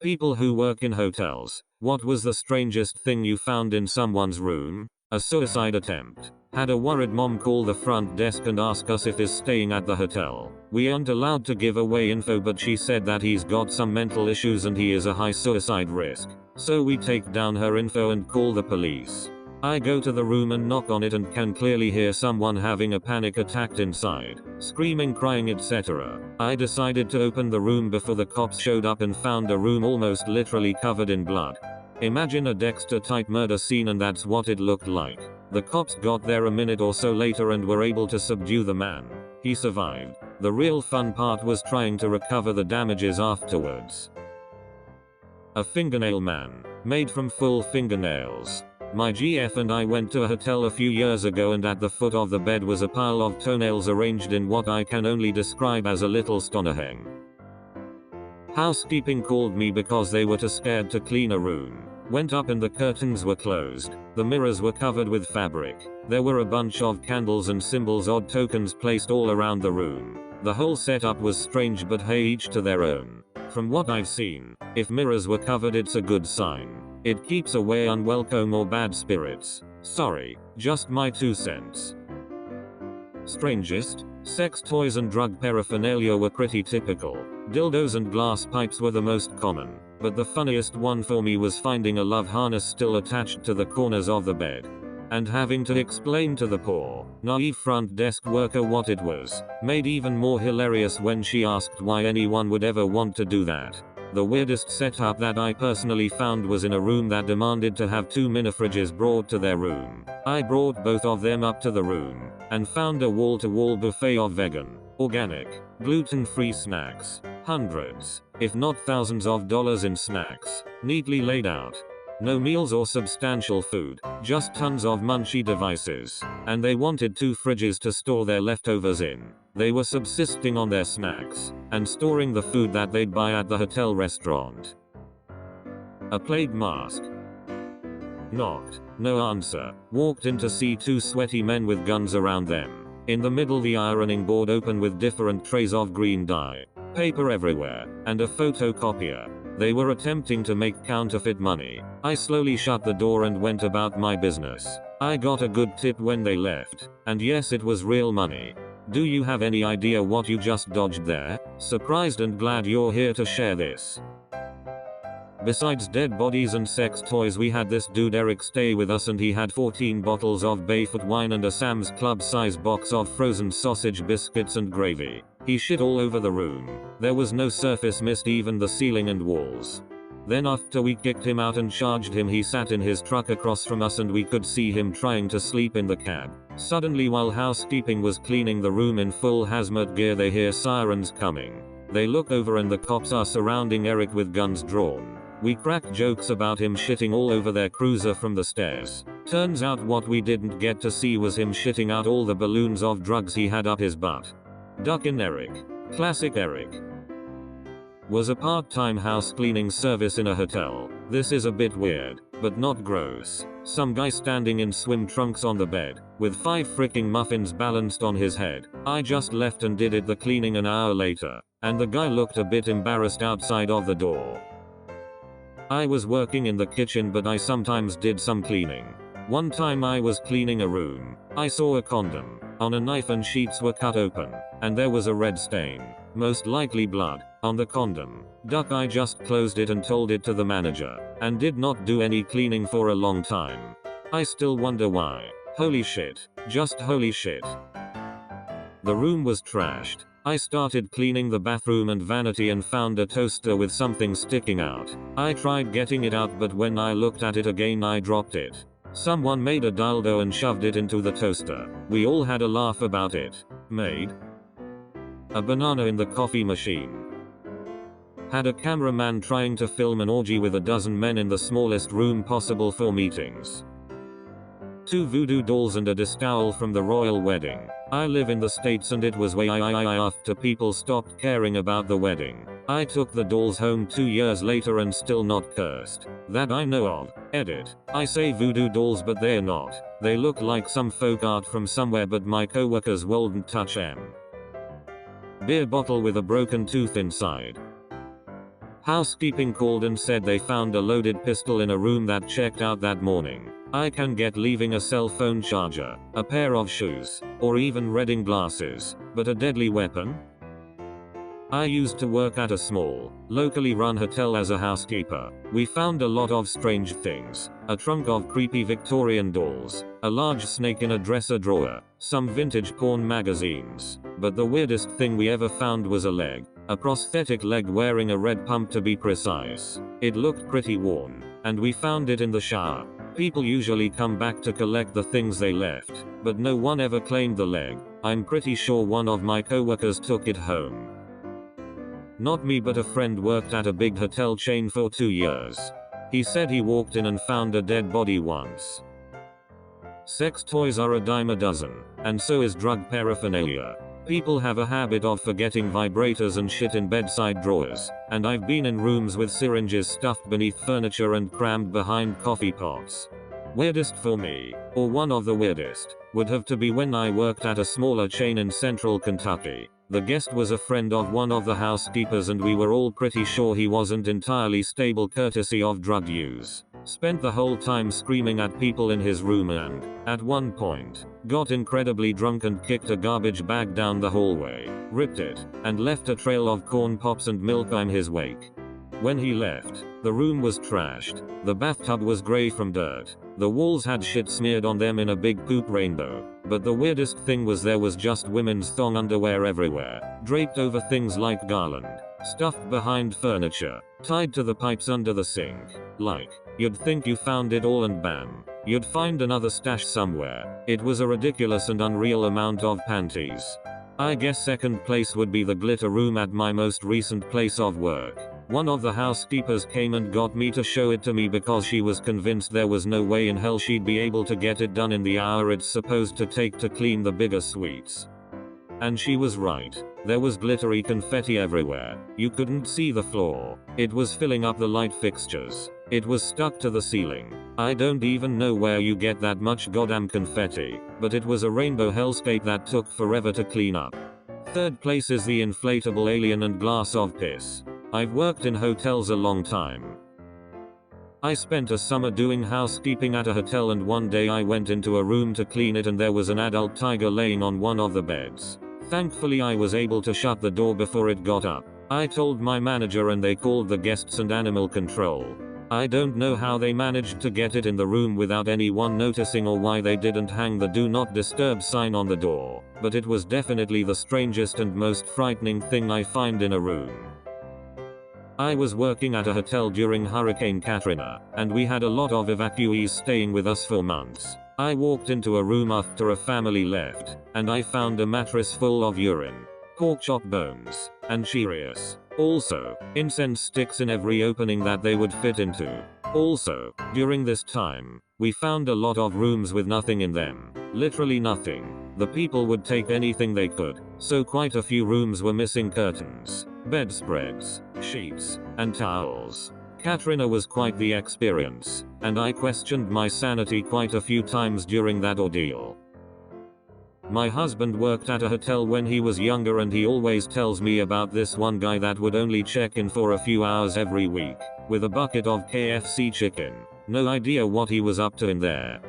People who work in hotels. What was the strangest thing you found in someone's room? A suicide attempt. Had a worried mom call the front desk and ask us if he's staying at the hotel. We aren't allowed to give away info, but she said that he's got some mental issues and he is a high suicide risk. So we take down her info and call the police. I go to the room and knock on it and can clearly hear someone having a panic attack inside, screaming, crying, etc. I decided to open the room before the cops showed up and found a room almost literally covered in blood. Imagine a Dexter-type murder scene, and that's what it looked like. The cops got there a minute or so later and were able to subdue the man. He survived. The real fun part was trying to recover the damages afterwards. A fingernail man, made from full fingernails. My GF and I went to a hotel a few years ago, and at the foot of the bed was a pile of toenails arranged in what I can only describe as a little Stonehenge. Housekeeping called me because they were too scared to clean a room. Went up and the curtains were closed. The mirrors were covered with fabric. There were a bunch of candles and symbols, odd tokens placed all around the room. The whole setup was strange, but hey, each to their own. From what I've seen, if mirrors were covered, it's a good sign. It keeps away unwelcome or bad spirits. Sorry, just my 2 cents. Strangest? Sex toys and drug paraphernalia were pretty typical. Dildos and glass pipes were the most common. But the funniest one for me was finding a love harness still attached to the corners of the bed. And having to explain to the poor, naive front desk worker what it was. Made even more hilarious when she asked why anyone would ever want to do that. The weirdest setup that I personally found was in a room that demanded to have 2 mini-fridges brought to their room. I brought both of them up to the room, and found a wall-to-wall buffet of vegan, organic, gluten-free snacks. Hundreds, if not thousands of dollars in snacks, neatly laid out. No meals or substantial food, just tons of munchy devices. And they wanted 2 fridges to store their leftovers in. They were subsisting on their snacks, and storing the food that they'd buy at the hotel restaurant. A plague mask. Knocked. No answer. Walked in to see 2 sweaty men with guns around them. In the middle, the ironing board open with different trays of green dye. Paper everywhere, and a photocopier. They were attempting to make counterfeit money. I slowly shut the door and went about my business. I got a good tip when they left. And yes, it was real money. Do you have any idea what you just dodged there? Surprised and glad you're here to share this. Besides dead bodies and sex toys, we had this dude Eric stay with us, and he had 14 bottles of Bayfoot wine and a Sam's Club size box of frozen sausage biscuits and gravy. He shit all over the room. There was no surface mist, even the ceiling and walls. Then after we kicked him out and charged him, he sat in his truck across from us and we could see him trying to sleep in the cab. Suddenly, while housekeeping was cleaning the room in full hazmat gear, they hear sirens coming. They look over and the cops are surrounding Eric with guns drawn. We crack jokes about him shitting all over their cruiser from the stairs. Turns out what we didn't get to see was him shitting out all the balloons of drugs he had up his butt. Duckin' Eric. Classic Eric. Was a part-time house cleaning service in a hotel. This is a bit weird, but not gross. Some guy standing in swim trunks on the bed, with 5 freaking muffins balanced on his head. I just left and did the cleaning an hour later, and the guy looked a bit embarrassed outside of the door. I was working in the kitchen, but I sometimes did some cleaning. One time I was cleaning a room. I saw a condom on a knife and sheets were cut open, and there was a red stain, most likely blood, on the condom. I just closed it and told it to the manager, and did not do any cleaning for a long time. I still wonder why. Holy shit. Just holy shit. The room was trashed. I started cleaning the bathroom and vanity and found a toaster with something sticking out. I tried getting it out, but when I looked at it again I dropped it. Someone made a dildo and shoved it into the toaster. We all had a laugh about it. Made a banana in the coffee machine. Had a cameraman trying to film an orgy with a dozen men in the smallest room possible for meetings. 2 voodoo dolls and a discowal from the royal wedding. I live in the States and it was way after people stopped caring about the wedding. I took the dolls home 2 years later and still not cursed. That I know of. Edit. I say voodoo dolls, but they're not. They look like some folk art from somewhere, but my coworkers wouldn't touch them. Beer bottle with a broken tooth inside. Housekeeping called and said they found a loaded pistol in a room that checked out that morning. I can get leaving a cell phone charger, a pair of shoes, or even reading glasses, but a deadly weapon? I used to work at a small, locally run hotel as a housekeeper. We found a lot of strange things. A trunk of creepy Victorian dolls, a large snake in a dresser drawer, some vintage porn magazines. But the weirdest thing we ever found was a leg. A prosthetic leg wearing a red pump to be precise. It looked pretty worn, and we found it in the shower. People usually come back to collect the things they left, but no one ever claimed the leg. I'm pretty sure one of my coworkers took it home. Not me, but a friend worked at a big hotel chain for 2 years. He said he walked in and found a dead body once. Sex toys are a dime a dozen, and so is drug paraphernalia. People have a habit of forgetting vibrators and shit in bedside drawers, and I've been in rooms with syringes stuffed beneath furniture and crammed behind coffee pots. Weirdest for me, or one of the weirdest, would have to be when I worked at a smaller chain in central Kentucky. The guest was a friend of one of the housekeepers and we were all pretty sure he wasn't entirely stable courtesy of drug use. Spent the whole time screaming at people in his room and, at one point, got incredibly drunk and kicked a garbage bag down the hallway, ripped it, and left a trail of corn pops and milk in his wake. When he left, the room was trashed. The bathtub was gray from dirt. The walls had shit smeared on them in a big poop rainbow. But the weirdest thing was there was just women's thong underwear everywhere, draped over things like garland, stuffed behind furniture, tied to the pipes under the sink. Like, you'd think you found it all and bam, you'd find another stash somewhere. It was a ridiculous and unreal amount of panties. I guess second place would be the glitter room at my most recent place of work. One of the housekeepers came and got me to show it to me because she was convinced there was no way in hell she'd be able to get it done in the hour it's supposed to take to clean the bigger suites. And she was right. There was glittery confetti everywhere. You couldn't see the floor. It was filling up the light fixtures. It was stuck to the ceiling. I don't even know where you get that much goddamn confetti, but it was a rainbow hellscape that took forever to clean up. Third place is the inflatable alien and glass of piss. I've worked in hotels a long time. I spent a summer doing housekeeping at a hotel and one day I went into a room to clean it and there was an adult tiger laying on one of the beds. Thankfully I was able to shut the door before it got up. I told my manager and they called the guests and animal control. I don't know how they managed to get it in the room without anyone noticing or why they didn't hang the do not disturb sign on the door, but it was definitely the strangest and most frightening thing I find in a room. I was working at a hotel during Hurricane Katrina, and we had a lot of evacuees staying with us for months. I walked into a room after a family left, and I found a mattress full of urine, pork chop bones, and Cheerios. Also, incense sticks in every opening that they would fit into. Also, during this time, we found a lot of rooms with nothing in them. Literally nothing. The people would take anything they could, so quite a few rooms were missing curtains, bedspreads, sheets, and towels. Katrina was quite the experience, and I questioned my sanity quite a few times during that ordeal. My husband worked at a hotel when he was younger and he always tells me about this one guy that would only check in for a few hours every week, with a bucket of KFC chicken. No idea what he was up to in there,